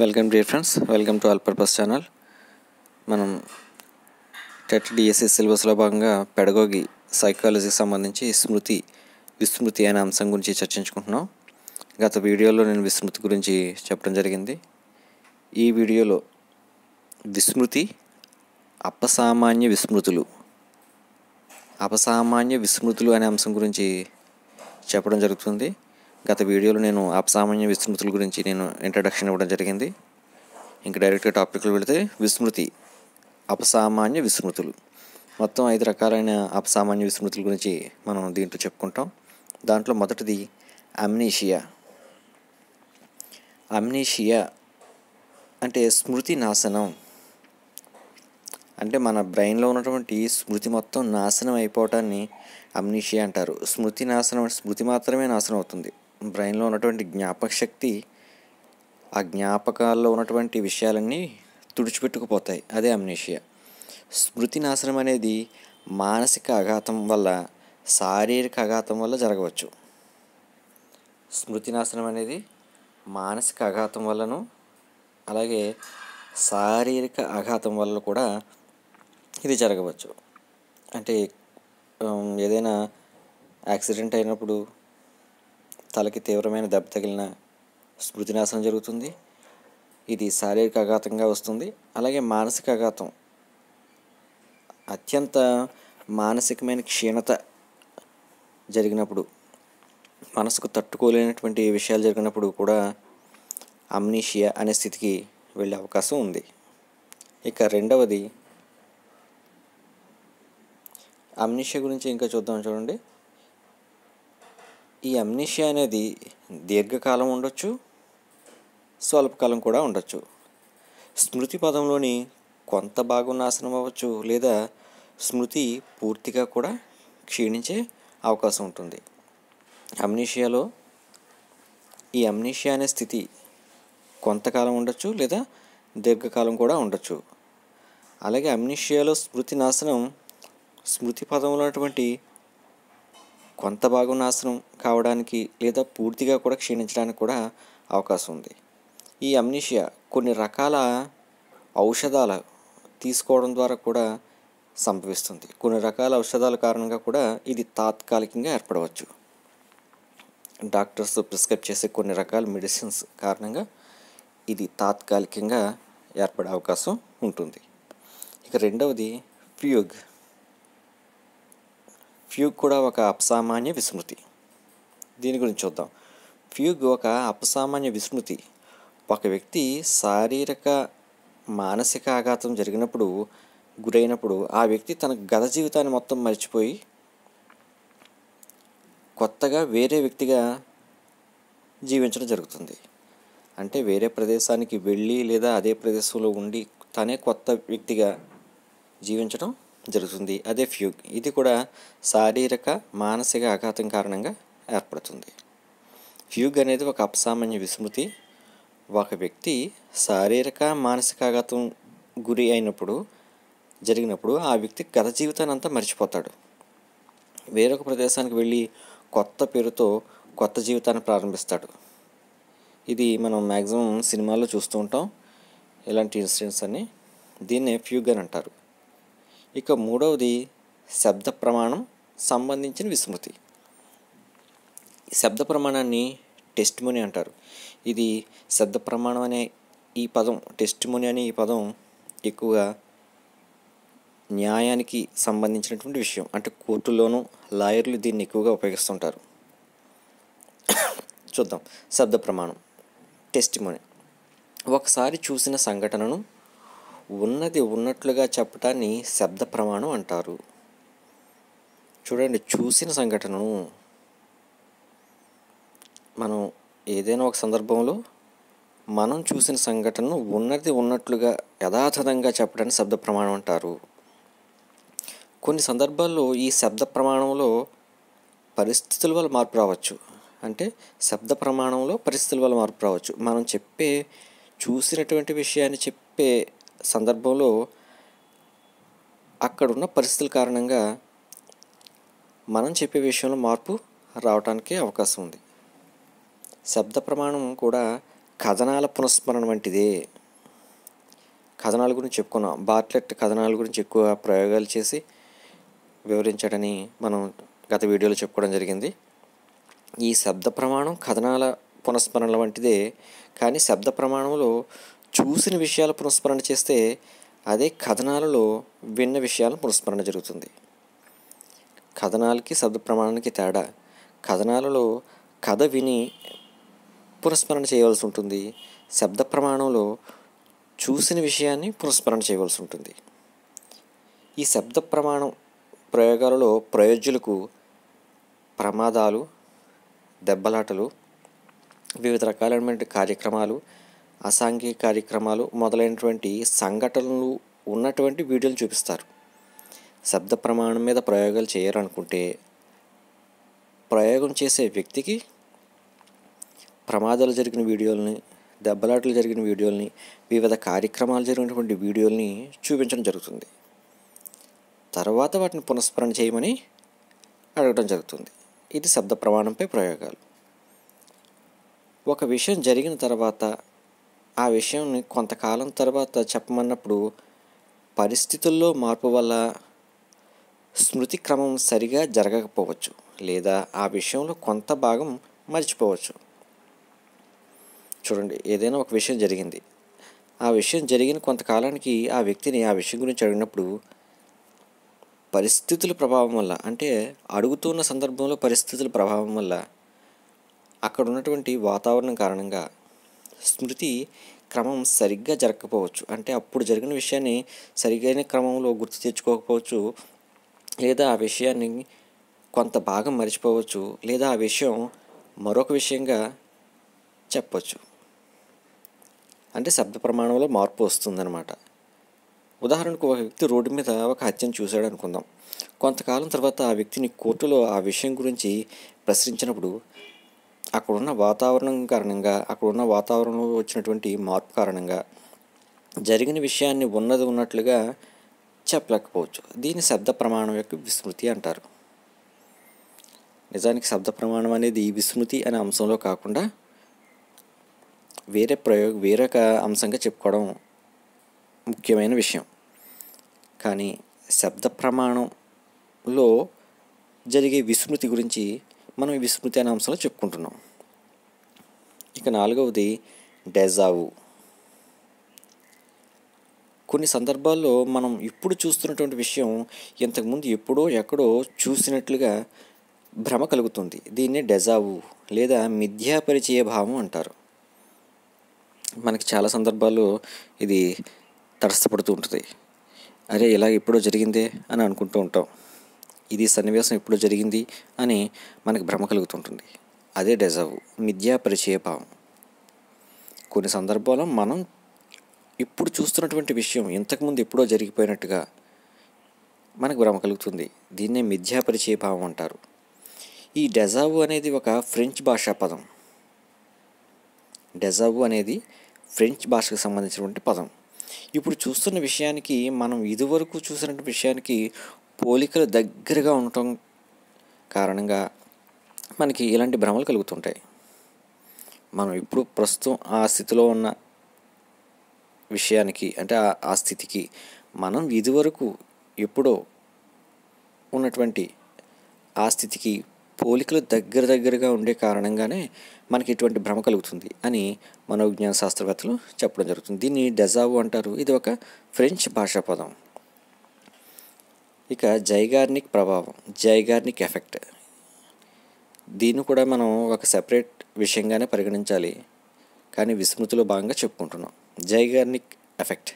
Welcome dear friends, welcome to all purpose channel. మనం TET DSC సిలబస్లో భాగంగా pedagogy సైకాలజీకి సంబంధించి విస్మృతి అనే అంశం గురించి చర్చించుకుంటున్నాం. గత వీడియోలో నేను విస్మృతి గురించి చెప్పడం జరిగింది. ఈ వీడియోలో విస్మృతి, అపసామాన్య విస్మృతులు అనే అంశం గురించి చెప్పడం జరుగుతుంది. గత వీడియోలో నేను అపసామాన్య విస్మృతుల గురించి ఇంట్రడక్షన్ ఇవ్వడం జరిగింది. ఇంకా డైరెక్ట్గా టాపిక్లో వెళితే విస్మృతి, అపసామాన్య విస్మృతులు, మొత్తం 5 రకాలైన అపసామాన్య విస్మృతుల గురించి మనం దీంట్లో చెప్పుకుంటాం. దాంట్లో మొదటిది అమ్నీషియా. అమ్నీషియా అంటే స్మృతి నాశనం. అంటే మన బ్రెయిన్లో ఉన్నటువంటి స్మృతి మొత్తం నాశనం అయిపోవటాన్ని అమ్నీషియా అంటారు. స్మృతి మాత్రమే నాశనం అవుతుంది. బ్రెయిన్లో ఉన్నటువంటి జ్ఞాపక శక్తి, ఆ జ్ఞాపకాల్లో ఉన్నటువంటి విషయాలన్నీ తుడిచిపెట్టుకుపోతాయి. అదే అమ్నీషియా. స్మృతి నాశనం అనేది మానసిక ఆఘాతం వల్ల, శారీరక ఆఘాతం వల్ల జరగవచ్చు. స్మృతి నాశనం అనేది మానసిక ఆఘాతం వల్లను, అలాగే శారీరక ఆఘాతం వల్ల కూడా ఇది జరగవచ్చు. అంటే ఏదైనా యాక్సిడెంట్ అయినప్పుడు తలకి తీవ్రమైన దెబ్బ తగిలిన స్మృతి నాశనం జరుగుతుంది. ఇది శారీరక ఆఘాతంగా వస్తుంది. అలాగే మానసిక ఆఘాతం, అత్యంత మానసికమైన క్షీణత జరిగినప్పుడు, మనసుకు తట్టుకోలేనటువంటి విషయాలు జరిగినప్పుడు కూడా అమ్నీషియా అనే స్థితికి వెళ్ళే అవకాశం ఉంది. ఇక రెండవది, అమ్నీషియా గురించి ఇంకా చూడండి. ఈ అమ్నీషియా అనేది దీర్ఘకాలం ఉండొచ్చు, స్వల్పకాలం కూడా ఉండొచ్చు. స్మృతి పదంలోని కొంత భాగం నాశనం అవ్వచ్చు, లేదా స్మృతి పూర్తిగా కూడా క్షీణించే అవకాశం ఉంటుంది. అమ్నీషియాలో ఈ అమ్నీషియా అనే స్థితి కొంతకాలం ఉండొచ్చు, లేదా దీర్ఘకాలం కూడా ఉండొచ్చు. అలాగే అమ్నీషియాలో స్మృతి నాశనం, స్మృతి పదంలో ఉన్నటువంటి కొంత భాగం నాశనం కావడానికి, లేదా పూర్తిగా కూడా క్షీణించడానికి కూడా అవకాశం ఉంది. ఈ అమ్నీషియా కొన్ని రకాల ఔషధాలు తీసుకోవడం ద్వారా కూడా సంభవిస్తుంది. కొన్ని రకాల ఔషధాల కారణంగా కూడా ఇది తాత్కాలికంగా ఏర్పడవచ్చు. డాక్టర్స్ ప్రిస్క్రైబ్ చేసే కొన్ని రకాల మెడిసిన్స్ కారణంగా ఇది తాత్కాలికంగా ఏర్పడే అవకాశం ఉంటుంది. ఇక రెండవది ఫ్యూగ్ కూడా ఒక అపసామాన్య విస్మృతి. దీని గురించి చూద్దాం. ఫ్యూగ్ ఒక అపసామాన్య విస్మృతి. ఒక వ్యక్తి శారీరక, మానసిక ఆఘాతం గురైనప్పుడు ఆ వ్యక్తి తన గత జీవితాన్ని మొత్తం మర్చిపోయి కొత్తగా వేరే వ్యక్తిగా జీవించడం జరుగుతుంది. అంటే వేరే ప్రదేశానికి వెళ్ళి, లేదా అదే ప్రదేశంలో ఉండి తనే కొత్త వ్యక్తిగా జీవించడం జరుగుతుంది. అదే ఫ్యూగ్. ఇది కూడా శారీరక, మానసిక ఆఘాతం కారణంగా ఏర్పడుతుంది. ఫ్యూగ్ అనేది ఒక అపసామాన్య విస్మృతి. ఒక వ్యక్తి శారీరక, మానసిక ఆఘాతం జరిగినప్పుడు ఆ వ్యక్తి గత జీవితాన్ని అంతా మర్చిపోతాడు. వేరొక ప్రదేశానికి వెళ్ళి కొత్త పేరుతో కొత్త జీవితాన్ని ప్రారంభిస్తాడు. ఇది మనం మ్యాక్సిమం సినిమాల్లో చూస్తూ ఉంటాం, ఇలాంటి ఇన్సిడెంట్స్ అన్నీ. దీన్నే ఫ్యూగ్ అని అంటారు. ఇక మూడవది శబ్ద ప్రమాణం సంబంధించిన విస్మృతి. శబ్ద ప్రమాణాన్ని టెస్టిమోనీ అంటారు. ఇది శబ్ద ప్రమాణం అనే ఈ పదం, టెస్టిమోనీ అనే ఈ పదం ఎక్కువగా న్యాయానికి సంబంధించినటువంటి విషయం. అంటే కోర్టుల్లోనూ లాయర్లు దీన్ని ఎక్కువగా ఉపయోగిస్తుంటారు. చూద్దాం. శబ్ద ప్రమాణం, టెస్టిమోనీ. ఒకసారి చూసిన సంఘటనను ఉన్నది ఉన్నట్లుగా చెప్పటాన్ని శబ్ద ప్రమాణం అంటారు. చూడండి, చూసిన సంఘటనను మనం ఏదైనా ఒక సందర్భంలో మనం చూసిన సంఘటనను ఉన్నది ఉన్నట్లుగా యథాతథంగా చెప్పడాన్ని శబ్ద ప్రమాణం అంటారు. కొన్ని సందర్భాల్లో ఈ శబ్ద ప్రమాణంలో పరిస్థితుల వల్ల మార్పు రావచ్చు. అంటే శబ్ద ప్రమాణంలో పరిస్థితుల వల్ల మార్పు రావచ్చు. మనం చూసినటువంటి విషయాన్ని చెప్పే సందర్భంలో అక్కడున్న పరిస్థితుల కారణంగా మనం చెప్పే విషయంలో మార్పు రావడానికి అవకాశం ఉంది. శబ్ద ప్రమాణం కూడా కథనాల పునఃస్మరణ వంటిదే. కథనాల గురించి చెప్పుకున్నాం. బార్ట్లెట్ కథనాల గురించి ఎక్కువ ప్రయోగాలు చేసి వివరించాడని మనం గత వీడియోలో చెప్పుకోవడం జరిగింది. ఈ శబ్ద ప్రమాణం కథనాల పునఃస్మరణల వంటిదే, కానీ శబ్ద ప్రమాణంలో చూసిన విషయాల పునఃస్మరణ చేస్తే అదే కథనాలలో విన్న విషయాల పునఃస్మరణ జరుగుతుంది. కథనాలకి శబ్ద ప్రమాణానికి తేడా, కథనాలలో కథ విని పునఃస్మరణ చేయవలసి ఉంటుంది. శబ్ద ప్రమాణంలో చూసిన విషయాన్ని పునఃస్మరణ చేయవలసి ఉంటుంది. ఈ శబ్ద ప్రమాణం ప్రయోగాలలో ప్రయోజ్యులకు ప్రమాదాలు, దెబ్బలాటలు, వివిధ రకాలైనటువంటి కార్యక్రమాలు, అసాంఘిక కార్యక్రమాలు మొదలైనటువంటి సంఘటనలు ఉన్నటువంటి వీడియోలు చూపిస్తారు. శబ్ద ప్రమాణం మీద ప్రయోగాలు చేయాలనుకుంటే ప్రయోగం చేసే వ్యక్తికి ప్రమాదాలు జరిగిన వీడియోలని, దెబ్బలాటలు జరిగిన వీడియోలని, వివిధ కార్యక్రమాలు జరిగినటువంటి వీడియోల్ని చూపించడం జరుగుతుంది. తర్వాత వాటిని పునఃస్మరణ చేయమని అడగడం జరుగుతుంది. ఇది శబ్ద ప్రమాణంపై ప్రయోగాలు. ఒక విషయం జరిగిన తర్వాత ఆ విషయాన్ని కొంతకాలం తర్వాత చెప్పమన్నప్పుడు పరిస్థితుల్లో మార్పు వల్ల స్మృతి క్రమం సరిగా జరగకపోవచ్చు, లేదా ఆ విషయంలో కొంత భాగం మర్చిపోవచ్చు. చూడండి, ఏదైనా ఒక విషయం జరిగింది. ఆ విషయం జరిగిన కొంతకాలానికి ఆ వ్యక్తిని ఆ విషయం గురించి అడిగినప్పుడు పరిస్థితుల ప్రభావం వల్ల, అంటే అడుగుతున్న సందర్భంలో పరిస్థితుల ప్రభావం వల్ల, అక్కడ ఉన్నటువంటి వాతావరణం కారణంగా స్మృతి క్రమం సరిగ్గా జరగకపోవచ్చు. అంటే అప్పుడు జరిగిన విషయాన్ని సరిగైన క్రమంలో గుర్తు తెచ్చుకోకపోవచ్చు, లేదా ఆ విషయాన్ని కొంత భాగం మర్చిపోవచ్చు, లేదా ఆ విషయం మరొక విషయంగా చెప్పవచ్చు. అంటే శబ్ద ప్రమాణంలో మార్పు వస్తుందన్నమాట. ఉదాహరణకు, ఒక వ్యక్తి రోడ్డు మీద ఒక హత్యను చూశాడు అనుకుందాం. కొంతకాలం తర్వాత ఆ వ్యక్తిని కోర్టులో ఆ విషయం గురించి ప్రశ్నించినప్పుడు అక్కడున్న వాతావరణం కారణంగా, అక్కడున్న వాతావరణంలో వచ్చినటువంటి మార్పు కారణంగా జరిగిన విషయాన్ని ఉన్నది ఉన్నట్లుగా చెప్పలేకపోవచ్చు. దీన్ని శబ్ద ప్రమాణం యొక్క విస్మృతి అంటారు. నిజానికి శబ్ద ప్రమాణం అనేది విస్మృతి అనే అంశంలో కాకుండా వేరొక అంశంగా చెప్పుకోవడం ముఖ్యమైన విషయం. కానీ శబ్ద ప్రమాణంలో జరిగే విస్మృతి గురించి మనం విస్మృతి అనే అంశంలో చెప్పుకుంటున్నాం. ఇక 4వది డెజావు. కొన్ని సందర్భాల్లో మనం ఇప్పుడు చూస్తున్నటువంటి విషయం ఇంతకుముందు ఎప్పుడో ఎక్కడో చూసినట్లుగా భ్రమ కలుగుతుంది. దీన్నే డెజావు లేదా మిథ్యాపరిచయ భావం అంటారు. మనకి చాలా సందర్భాల్లో ఇది తటస్థపడుతూ ఉంటుంది. అరే, ఇలా ఎప్పుడో జరిగిందే అని అనుకుంటూ ఉంటాం. ఇది సన్నివేశం ఎప్పుడో జరిగింది అని మనకి భ్రమ కలుగుతుంటుంది. అదే డెజావు, మిథ్యాపరిచయ భావం. కొన్ని సందర్భాల్లో మనం ఇప్పుడు చూస్తున్నటువంటి విషయం ఇంతకుముందు ఎప్పుడో జరిగిపోయినట్టుగా మనకు భ్రమ కలుగుతుంది. దీన్నే మిథ్యాపరిచయ భావం అంటారు. ఈ డెజావు అనేది ఒక ఫ్రెంచ్ భాషా పదం. డెజావు అనేది ఫ్రెంచ్ భాషకు సంబంధించినటువంటి పదం. ఇప్పుడు చూస్తున్న విషయానికి, మనం ఇదివరకు చూసినటువంటి విషయానికి పోలికలు దగ్గరగా ఉండటం కారణంగా మనకి ఇలాంటి భ్రమలు కలుగుతుంటాయి. మనం ఇప్పుడు ప్రస్తుతం ఆ స్థితిలో ఉన్న విషయానికి, అంటే ఆ స్థితికి మనం ఇదివరకు ఎప్పుడో ఉన్నటువంటి ఆ స్థితికి పోలికలు దగ్గరగా ఉండే కారణంగానే మనకి ఇటువంటి భ్రమ కలుగుతుంది అని మనోవిజ్ఞాన శాస్త్రవేత్తలు చెప్పడం జరుగుతుంది. దీన్ని డెజావు అంటారు. ఇది ఒక ఫ్రెంచ్ భాషా పదం. ఇక జైగార్నిక్ ప్రభావం, జైగార్నిక్ ఎఫెక్ట్. దీన్ని కూడా మనం ఒక సెపరేట్ విషయంగానే పరిగణించాలి, కానీ విస్మృతిలో భాగంగా చెప్పుకుంటున్నాం. Zeigarnik effect.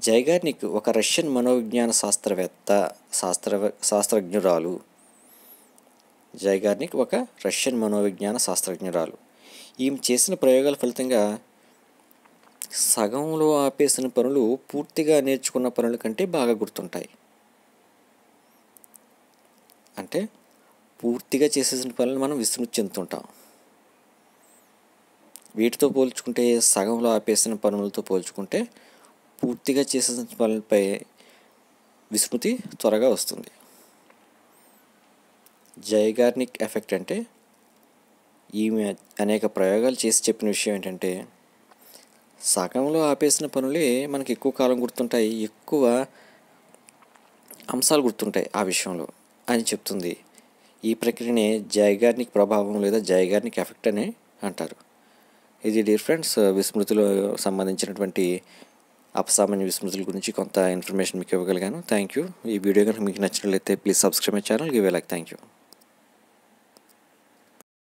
జైగార్నిక్ ఒక రష్యన్ మనోవిజ్ఞాన శాస్త్రజ్ఞురాలు. జైగార్నిక్ ఒక రష్యన్ మనోవిజ్ఞాన శాస్త్రజ్ఞురాలు. ఈమె చేసిన ప్రయోగాల ఫలితంగా సగంలో ఆపేసిన పనులు పూర్తిగా నేర్చుకున్న పనుల కంటే బాగా గుర్తుంటాయి. అంటే పూర్తిగా చేసేసిన పనులు మనం విస్మృతి చెందుతుంటాం. వీటితో పోల్చుకుంటే, సగంలో ఆపేసిన పనులతో పోల్చుకుంటే పూర్తిగా చేసేసిన పనులపై విస్మృతి త్వరగా వస్తుంది. జైగార్నిక్ ఎఫెక్ట్ అంటే ఈమె అనేక ప్రయోగాలు చేసి చెప్పిన విషయం ఏంటంటే, సగంలో ఆపేసిన పనులే మనకి ఎక్కువ కాలం గుర్తుంటాయి, ఎక్కువ అంశాలు గుర్తుంటాయి ఆ విషయంలో అని చెప్తుంది. ఈ ప్రక్రియనే జైగార్నిక్ ప్రభావం లేదా జైగార్నిక్ ఎఫెక్ట్ అని అంటారు. ఇది డియర్ ఫ్రెండ్స్, విస్మృతిలో సంబంధించినటువంటి అపసామాన్య విస్మృతుల గురించి కొంత ఇన్ఫర్మేషన్ మీకు ఇవ్వగలిగాను. Thank you. ఈ వీడియో కనుక మీకు నచ్చినట్లయితే please subscribe my channel, give a like. Thank you.